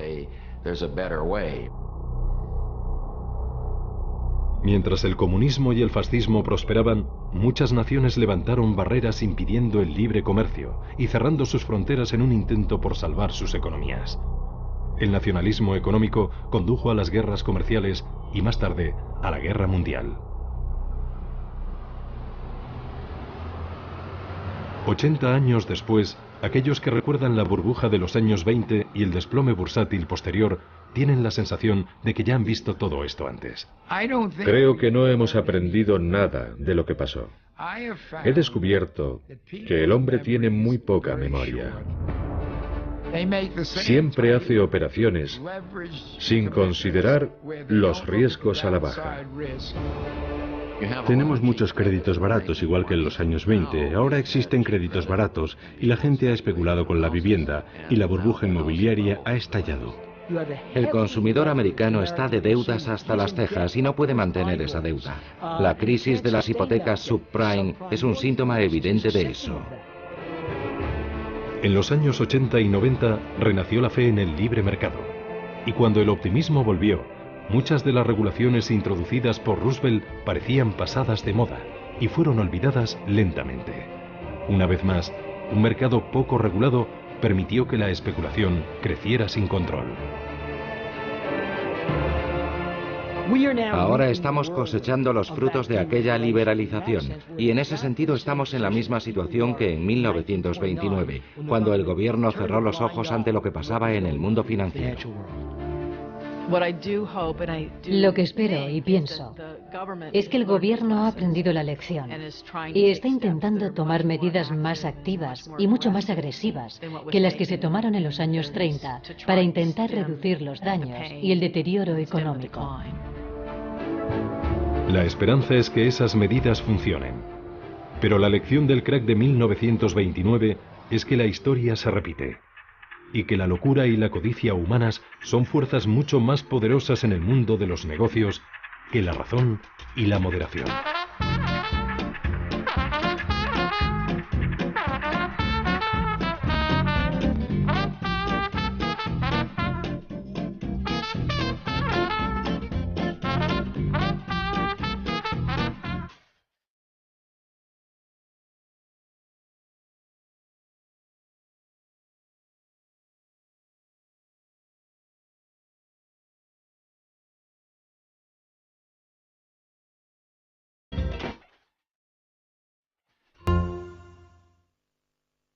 Mientras el comunismo y el fascismo prosperaban, muchas naciones levantaron barreras impidiendo el libre comercio y cerrando sus fronteras en un intento por salvar sus economías. El nacionalismo económico condujo a las guerras comerciales y más tarde a la Guerra Mundial. 80 años después, aquellos que recuerdan la burbuja de los años 20 y el desplome bursátil posterior tienen la sensación de que ya han visto todo esto antes. Creo que no hemos aprendido nada de lo que pasó. He descubierto que el hombre tiene muy poca memoria. Siempre hace operaciones sin considerar los riesgos a la baja. Tenemos muchos créditos baratos, igual que en los años 20. Ahora existen créditos baratos y la gente ha especulado con la vivienda y la burbuja inmobiliaria ha estallado. El consumidor americano está de deudas hasta las cejas y no puede mantener esa deuda. La crisis de las hipotecas subprime es un síntoma evidente de eso. En los años 80 y 90 renació la fe en el libre mercado. Y cuando el optimismo volvió, muchas de las regulaciones introducidas por Roosevelt parecían pasadas de moda y fueron olvidadas lentamente. Una vez más, un mercado poco regulado permitió que la especulación creciera sin control. Ahora estamos cosechando los frutos de aquella liberalización y en ese sentido estamos en la misma situación que en 1929, cuando el gobierno cerró los ojos ante lo que pasaba en el mundo financiero. Lo que espero y pienso es que el gobierno ha aprendido la lección y está intentando tomar medidas más activas y mucho más agresivas que las que se tomaron en los años 30 para intentar reducir los daños y el deterioro económico. La esperanza es que esas medidas funcionen. Pero la lección del crack de 1929 es que la historia se repite y que la locura y la codicia humanas son fuerzas mucho más poderosas en el mundo de los negocios que la razón y la moderación.